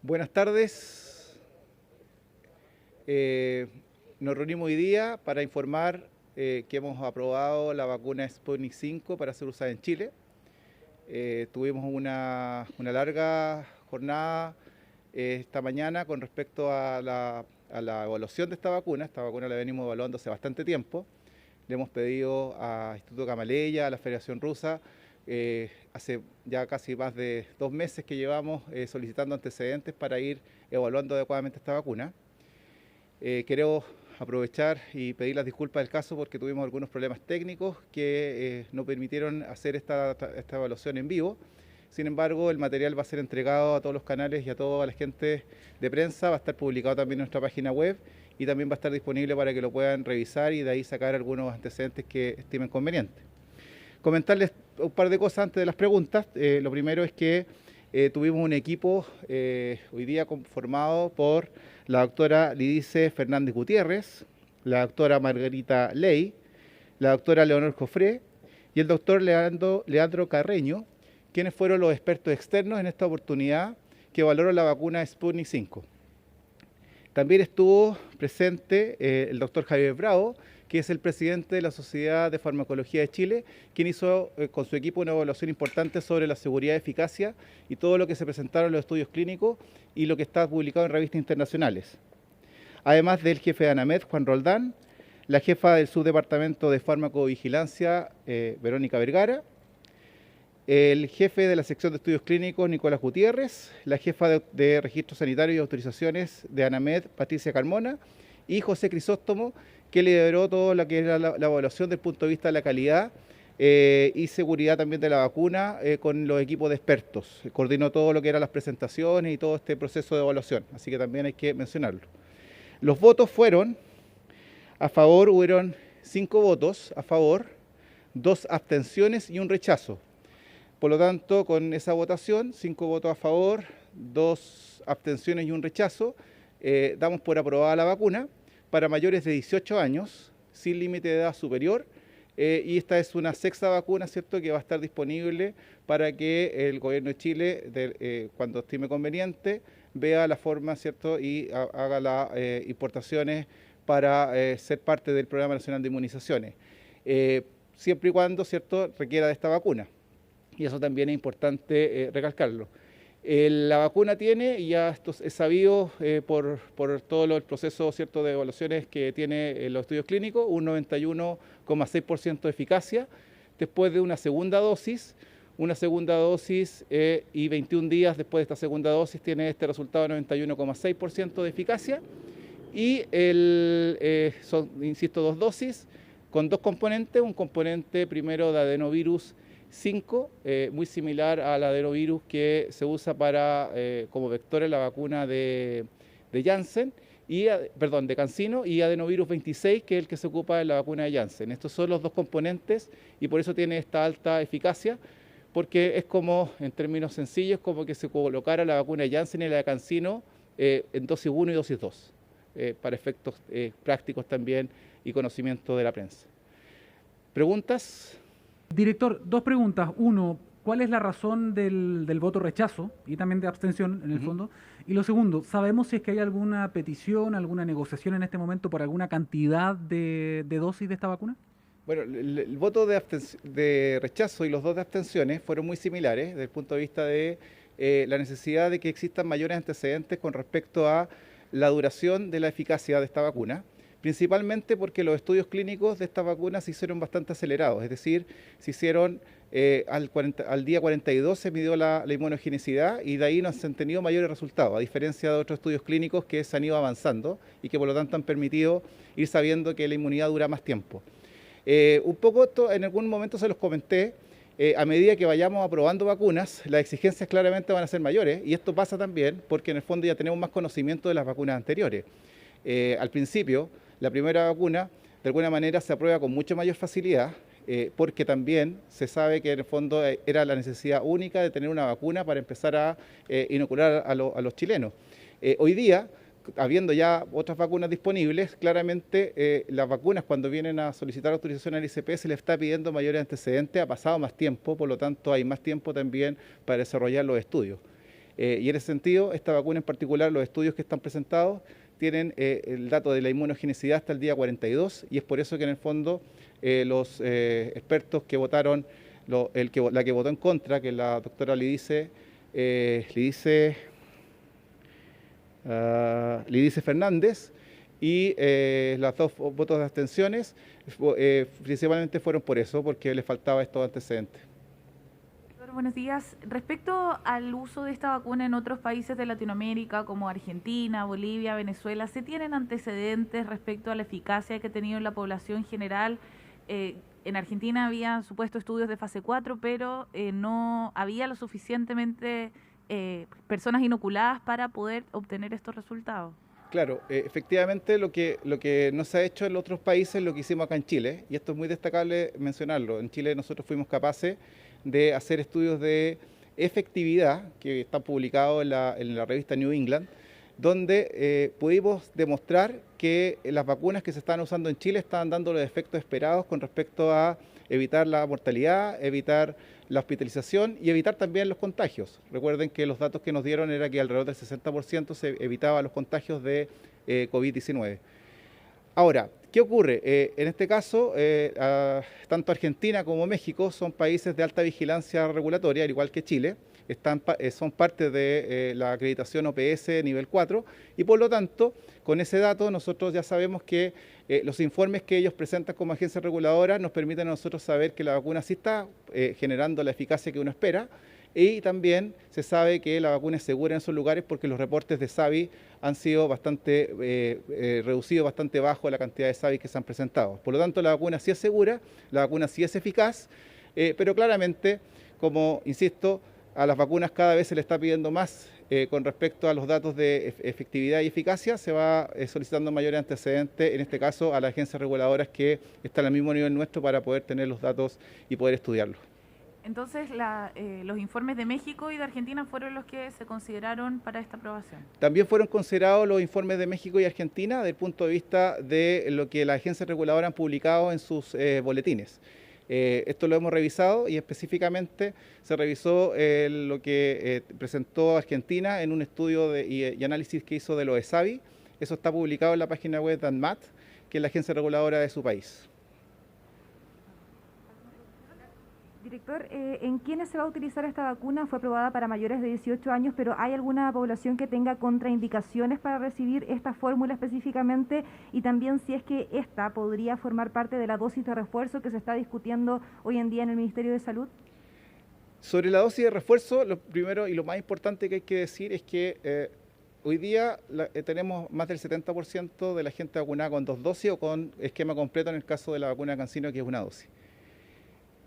Buenas tardes. Nos reunimos hoy día para informar que hemos aprobado la vacuna Sputnik 5 para ser usada en Chile. Tuvimos una larga jornada esta mañana con respecto a la evaluación de esta vacuna. Esta vacuna la venimos evaluando hace bastante tiempo. Le hemos pedido al Instituto Gamaleya, a la Federación Rusa, hace ya casi más de 2 meses que llevamos solicitando antecedentes para ir evaluando adecuadamente esta vacuna. Quiero aprovechar y pedir las disculpas del caso porque tuvimos algunos problemas técnicos que no permitieron hacer esta evaluación en vivo. Sin embargo, el material va a ser entregado a todos los canales y a toda la gente de prensa, va a estar publicado también en nuestra página web y también va a estar disponible para que lo puedan revisar y de ahí sacar algunos antecedentes que estimen convenientes. Comentarles un par de cosas antes de las preguntas. Lo primero es que tuvimos un equipo hoy día conformado por la doctora Lidice Fernández Gutiérrez, la doctora Margarita Ley, la doctora Leonor Jofré y el doctor Leandro Carreño, quienes fueron los expertos externos en esta oportunidad que valoraron la vacuna Sputnik 5. También estuvo presente el doctor Javier Bravo, que es el presidente de la Sociedad de Farmacología de Chile, quien hizo con su equipo una evaluación importante sobre la seguridad y eficacia y todo lo que se presentaron en los estudios clínicos y lo que está publicado en revistas internacionales. Además del jefe de ANAMED, Juan Roldán, la jefa del subdepartamento de farmacovigilancia, Verónica Vergara, el jefe de la sección de estudios clínicos, Nicolás Gutiérrez, la jefa de registro sanitario y autorizaciones de ANAMED, Patricia Carmona, y José Crisóstomo, que lideró todo lo que era la evaluación desde el punto de vista de la calidad y seguridad también de la vacuna con los equipos de expertos. Coordinó todo lo que eran las presentaciones y todo este proceso de evaluación, así que también hay que mencionarlo. Los votos fueron, a favor hubieron 5 votos a favor, 2 abstenciones y un rechazo. Por lo tanto, con esa votación, 5 votos a favor, 2 abstenciones y un rechazo, damos por aprobada la vacuna para mayores de 18 años, sin límite de edad superior, y esta es una 6ª vacuna, ¿cierto?, que va a estar disponible para que el gobierno de Chile, cuando estime conveniente, vea la forma, ¿cierto?, y haga las importaciones para ser parte del Programa Nacional de Inmunizaciones, siempre y cuando, ¿cierto?, requiera de esta vacuna. Y eso también es importante recalcarlo. La vacuna tiene, y ya esto es sabido por todo el proceso, ¿cierto?, de evaluaciones que tiene los estudios clínicos, un 91,6% de eficacia después de una segunda dosis y 21 días después de esta segunda dosis tiene este resultado de 91,6% de eficacia y son, insisto, 2 dosis con 2 componentes, un componente primero de adenovirus 5, muy similar al adenovirus que se usa como vector en la vacuna de Janssen, de CanSino, y adenovirus 26, que es el que se ocupa en la vacuna de Janssen. Estos son los 2 componentes y por eso tiene esta alta eficacia, porque es como, en términos sencillos, como que se colocara la vacuna de Janssen y la de CanSino en dosis 1 y dosis 2, para efectos prácticos también y conocimiento de la prensa. ¿Preguntas? Director, 2 preguntas. Uno, ¿cuál es la razón del voto rechazo y también de abstención en el fondo? Y lo segundo, ¿sabemos si es que hay alguna petición, alguna negociación en este momento por alguna cantidad de dosis de esta vacuna? Bueno, el voto de rechazo y los 2 de abstenciones fueron muy similares desde el punto de vista de la necesidad de que existan mayores antecedentes con respecto a la duración de la eficacia de esta vacuna, principalmente porque los estudios clínicos de esta vacuna se hicieron bastante acelerados, es decir, se hicieron al día 42 se midió la inmunogenicidad y de ahí no se han tenido mayores resultados, a diferencia de otros estudios clínicos que se han ido avanzando y que por lo tanto han permitido ir sabiendo que la inmunidad dura más tiempo. Un poco esto en algún momento se los comenté, a medida que vayamos aprobando vacunas, las exigencias claramente van a ser mayores y esto pasa también porque en el fondo ya tenemos más conocimiento de las vacunas anteriores. Al principio, la primera vacuna de alguna manera se aprueba con mucha mayor facilidad porque también se sabe que en el fondo era la necesidad única de tener una vacuna para empezar a inocular a los chilenos. Hoy día, habiendo ya otras vacunas disponibles, claramente las vacunas cuando vienen a solicitar autorización al ICP se les está pidiendo mayores antecedentes, ha pasado más tiempo, por lo tanto hay más tiempo también para desarrollar los estudios. Y en ese sentido, esta vacuna en particular, los estudios que están presentados, tienen el dato de la inmunogenicidad hasta el día 42 y es por eso que en el fondo los expertos que votaron, la que votó en contra, que es la doctora Lidice Fernández, y las dos votos de abstenciones, principalmente fueron por eso, porque les faltaba estos antecedentes. Buenos días. Respecto al uso de esta vacuna en otros países de Latinoamérica como Argentina, Bolivia, Venezuela, ¿se tienen antecedentes respecto a la eficacia que ha tenido en la población general? En Argentina había supuesto estudios de fase 4, pero no había lo suficientemente personas inoculadas para poder obtener estos resultados. Claro, efectivamente lo que no se ha hecho en otros países lo que hicimos acá en Chile, y esto es muy destacable mencionarlo. En Chile nosotros fuimos capaces de hacer estudios de efectividad que están publicados en la revista New England, donde pudimos demostrar que las vacunas que se están usando en Chile estaban dando los efectos esperados con respecto a evitar la mortalidad, evitar la hospitalización y evitar también los contagios. Recuerden que los datos que nos dieron era que alrededor del 60% se evitaba los contagios de COVID-19. Ahora, ¿qué ocurre? En este caso, tanto Argentina como México son países de alta vigilancia regulatoria, al igual que Chile. Son parte de la acreditación OPS nivel 4 y por lo tanto, con ese dato nosotros ya sabemos que los informes que ellos presentan como agencia reguladora nos permiten a nosotros saber que la vacuna sí está generando la eficacia que uno espera. Y también se sabe que la vacuna es segura en esos lugares porque los reportes de SAVI han sido bastante reducidos, bastante bajo la cantidad de SAVI que se han presentado. Por lo tanto, la vacuna sí es segura, la vacuna sí es eficaz, pero claramente, como insisto, a las vacunas cada vez se le está pidiendo más con respecto a los datos de efectividad y eficacia, se va solicitando mayores antecedentes, en este caso a las agencias reguladoras que están al mismo nivel nuestro para poder tener los datos y poder estudiarlos. Entonces, los informes de México y de Argentina fueron los que se consideraron para esta aprobación. También fueron considerados los informes de México y Argentina desde el punto de vista de lo que las agencias reguladoras han publicado en sus boletines. Esto lo hemos revisado y específicamente se revisó lo que presentó Argentina en un estudio y análisis que hizo de los ESAVI. Eso está publicado en la página web de ANMAT, que es la agencia reguladora de su país. Director, ¿en quiénes se va a utilizar esta vacuna? Fue aprobada para mayores de 18 años, pero ¿hay alguna población que tenga contraindicaciones para recibir esta fórmula específicamente? Y también si es que esta podría formar parte de la dosis de refuerzo que se está discutiendo hoy en día en el Ministerio de Salud. Sobre la dosis de refuerzo, lo primero y lo más importante que hay que decir es que hoy día tenemos más del 70% de la gente vacunada con 2 dosis o con esquema completo en el caso de la vacuna de CanSino, que es una dosis.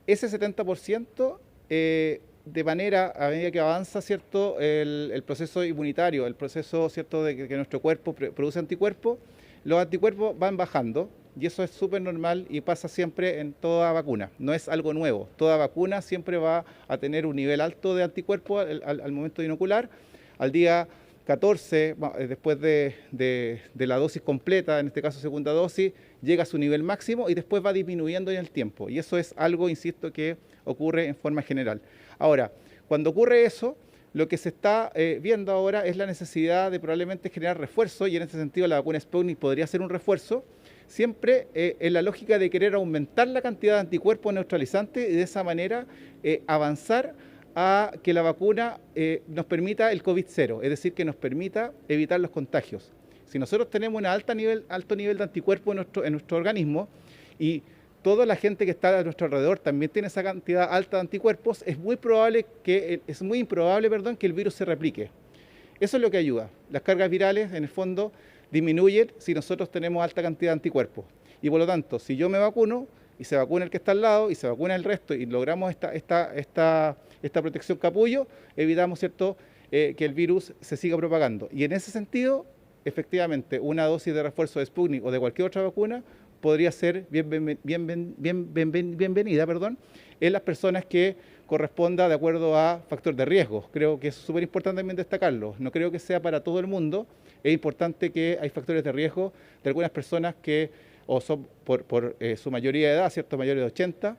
Ese 70%, de manera, a medida que avanza, ¿cierto?, el proceso inmunitario, el proceso, ¿cierto?, de que nuestro cuerpo produce anticuerpos, los anticuerpos van bajando y eso es súper normal y pasa siempre en toda vacuna. No es algo nuevo. Toda vacuna siempre va a tener un nivel alto de anticuerpos al momento de inocular. Al día 14, después de la dosis completa, en este caso segunda dosis, llega a su nivel máximo y después va disminuyendo en el tiempo. Y eso es algo, insisto, que ocurre en forma general. Ahora, cuando ocurre eso, lo que se está viendo ahora es la necesidad de probablemente generar refuerzo, y en ese sentido la vacuna Sputnik podría ser un refuerzo, siempre en la lógica de querer aumentar la cantidad de anticuerpos neutralizantes y de esa manera avanzar a que la vacuna nos permita el COVID-0, es decir, que nos permita evitar los contagios. Si nosotros tenemos un alto nivel de anticuerpos en nuestro organismo y toda la gente que está a nuestro alrededor también tiene esa cantidad alta de anticuerpos, es muy improbable que el virus se replique. Eso es lo que ayuda. Las cargas virales, en el fondo, disminuyen si nosotros tenemos alta cantidad de anticuerpos. Y por lo tanto, si yo me vacuno, y se vacuna el que está al lado, y se vacuna el resto, y logramos esta protección capullo, evitamos, ¿cierto?, que el virus se siga propagando. Y en ese sentido, efectivamente, una dosis de refuerzo de Sputnik o de cualquier otra vacuna podría ser bienvenida en las personas que corresponda de acuerdo a factor de riesgo. Creo que es súper importante también destacarlo. No creo que sea para todo el mundo. Es importante que hay factores de riesgo de algunas personas que o son por su mayoría de edad, ¿cierto?, mayores de 80,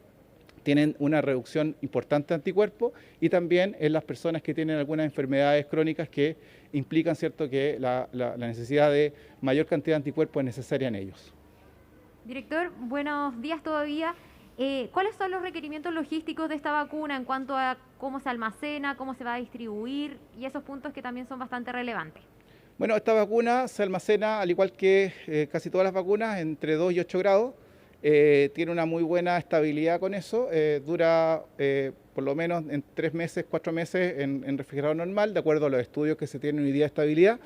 tienen una reducción importante de anticuerpos, y también en las personas que tienen algunas enfermedades crónicas que implican, ¿cierto?, que la necesidad de mayor cantidad de anticuerpos es necesaria en ellos. Director, buenos días todavía. ¿Cuáles son los requerimientos logísticos de esta vacuna en cuanto a cómo se almacena, cómo se va a distribuir y esos puntos que también son bastante relevantes? Bueno, esta vacuna se almacena, al igual que casi todas las vacunas, entre 2 y 8 grados. Tiene una muy buena estabilidad con eso, dura por lo menos en 3 meses, 4 meses en refrigerador normal, de acuerdo a los estudios que se tienen hoy día de estabilidad,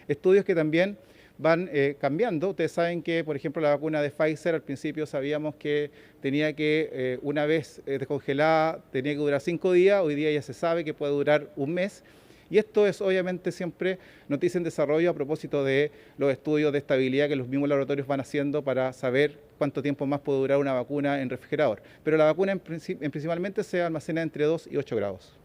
estudios que también van cambiando. Ustedes saben que, por ejemplo, la vacuna de Pfizer, al principio sabíamos que tenía que, una vez descongelada, tenía que durar 5 días, hoy día ya se sabe que puede durar 1 mes. Y esto es obviamente siempre noticia en desarrollo a propósito de los estudios de estabilidad que los mismos laboratorios van haciendo para saber cuánto tiempo más puede durar una vacuna en refrigerador. Pero la vacuna principalmente se almacena entre 2 y 8 grados.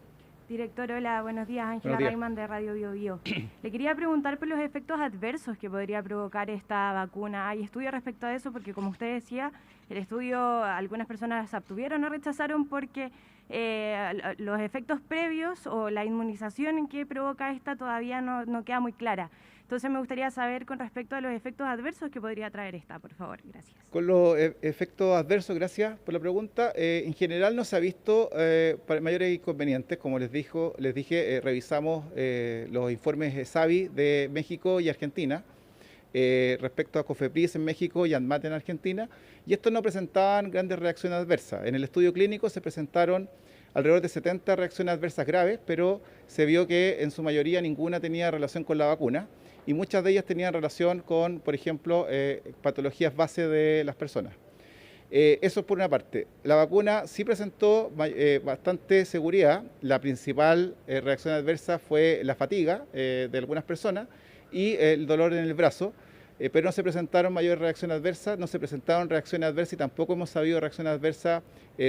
Director, hola, buenos días. Ángela Rayman de Radio Bio Bio. Le quería preguntar por los efectos adversos que podría provocar esta vacuna. ¿Hay estudios respecto a eso? Porque como usted decía, el estudio algunas personas abstuvieron o rechazaron porque los efectos previos o la inmunización que provoca esta todavía no queda muy clara. Entonces me gustaría saber con respecto a los efectos adversos que podría traer esta, por favor. Gracias. Con los efectos adversos, gracias por la pregunta. En general no se ha visto mayores inconvenientes. Como les dije, revisamos los informes SAVI de México y Argentina respecto a COFEPRIS en México y ANMAT en Argentina, y estos no presentaban grandes reacciones adversas. En el estudio clínico se presentaron alrededor de 70 reacciones adversas graves, pero se vio que en su mayoría ninguna tenía relación con la vacuna, y muchas de ellas tenían relación con, por ejemplo, patologías base de las personas. Eso por una parte. La vacuna sí presentó bastante seguridad. La principal reacción adversa fue la fatiga de algunas personas y el dolor en el brazo, pero no se presentaron mayores reacciones adversas, no se presentaron reacciones adversas y tampoco hemos sabido reacciones adversas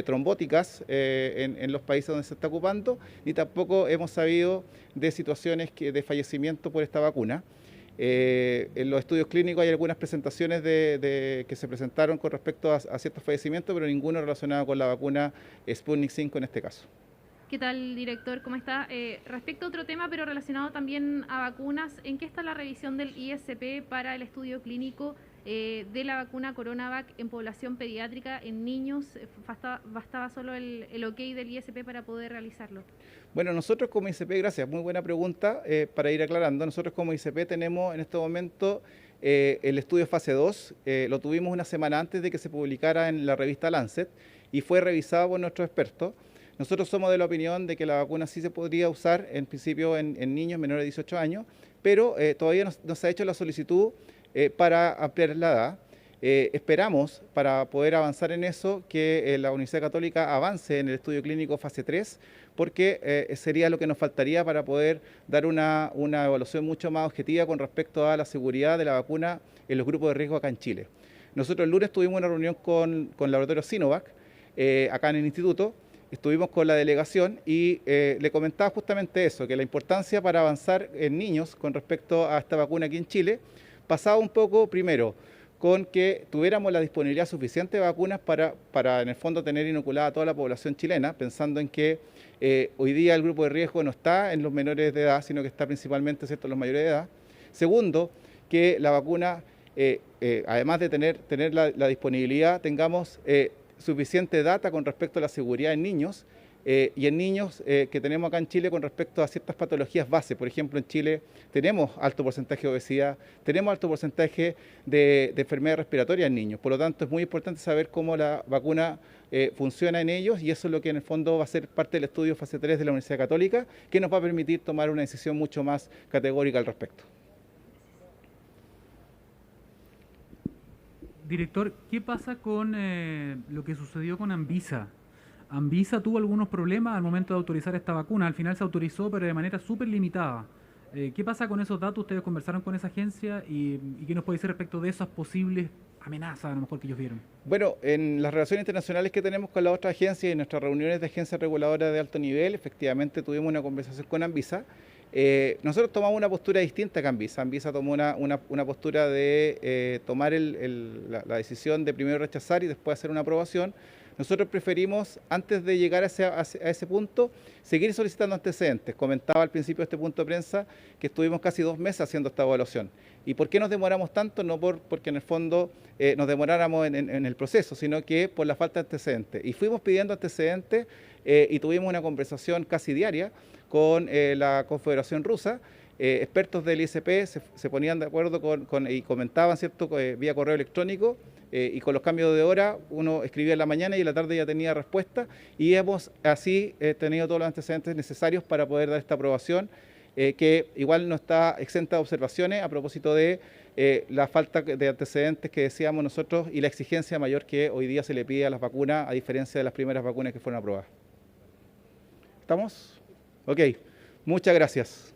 trombóticas en los países donde se está ocupando, ni tampoco hemos sabido de situaciones de fallecimiento por esta vacuna. En los estudios clínicos hay algunas presentaciones que se presentaron con respecto a ciertos fallecimientos, pero ninguno relacionado con la vacuna Sputnik 5 en este caso. ¿Qué tal, director? ¿Cómo está? Respecto a otro tema, pero relacionado también a vacunas, ¿en qué está la revisión del ISP para el estudio clínico de la vacuna CoronaVac en población pediátrica, en niños? ¿Bastaba solo el ok del ISP para poder realizarlo? Bueno, nosotros como ISP, gracias, muy buena pregunta, para ir aclarando, nosotros como ISP tenemos en este momento el estudio fase 2, lo tuvimos una semana antes de que se publicara en la revista Lancet y fue revisado por nuestros expertos. Nosotros somos de la opinión de que la vacuna sí se podría usar en principio en niños menores de 18 años, pero todavía no se ha hecho la solicitud para ampliar la edad. Esperamos, para poder avanzar en eso, que la Universidad Católica avance en el estudio clínico fase 3, porque sería lo que nos faltaría para poder dar una evaluación mucho más objetiva con respecto a la seguridad de la vacuna en los grupos de riesgo acá en Chile. Nosotros el lunes tuvimos una reunión con el laboratorio Sinovac, acá en el instituto. Estuvimos con la delegación y le comentaba justamente eso, que la importancia para avanzar en niños con respecto a esta vacuna aquí en Chile pasaba un poco, primero, con que tuviéramos la disponibilidad suficiente de vacunas para en el fondo tener inoculada a toda la población chilena, pensando en que hoy día el grupo de riesgo no está en los menores de edad, sino que está principalmente, ¿cierto?, en los mayores de edad. Segundo, que la vacuna, además de tener la disponibilidad, tengamos suficiente data con respecto a la seguridad en niños y en niños que tenemos acá en Chile con respecto a ciertas patologías base. Por ejemplo, en Chile tenemos alto porcentaje de obesidad, tenemos alto porcentaje de enfermedades respiratorias en niños. Por lo tanto, es muy importante saber cómo la vacuna funciona en ellos y eso es lo que en el fondo va a ser parte del estudio fase 3 de la Universidad Católica, que nos va a permitir tomar una decisión mucho más categórica al respecto. Director, ¿qué pasa con lo que sucedió con Anvisa? Anvisa tuvo algunos problemas al momento de autorizar esta vacuna. Al final se autorizó, pero de manera súper limitada. ¿Qué pasa con esos datos? ¿Ustedes conversaron con esa agencia? ¿Y qué nos puede decir respecto de esas posibles amenazas, a lo mejor, que ellos vieron? Bueno, en las relaciones internacionales que tenemos con la otra agencia y en nuestras reuniones de agencias reguladoras de alto nivel, efectivamente tuvimos una conversación con Anvisa. Nosotros tomamos una postura distinta que Anvisa. Anvisa tomó una postura de tomar la decisión de primero rechazar y después hacer una aprobación. nosotros preferimos, antes de llegar a ese punto, seguir solicitando antecedentes. Comentaba al principio de este punto de prensa que estuvimos casi 2 meses haciendo esta evaluación. ¿Y por qué nos demoramos tanto? No porque en el fondo nos demoráramos en el proceso, sino que por la falta de antecedentes. Y fuimos pidiendo antecedentes y tuvimos una conversación casi diaria con la Confederación Rusa. Expertos del ISP se ponían de acuerdo y comentaban, ¿cierto?, vía correo electrónico, y con los cambios de hora uno escribía en la mañana y en la tarde ya tenía respuesta, y hemos así tenido todos los antecedentes necesarios para poder dar esta aprobación, que igual no está exenta de observaciones a propósito de la falta de antecedentes que decíamos nosotros y la exigencia mayor que hoy día se le pide a las vacunas, a diferencia de las primeras vacunas que fueron aprobadas. ¿Estamos? Ok, muchas gracias.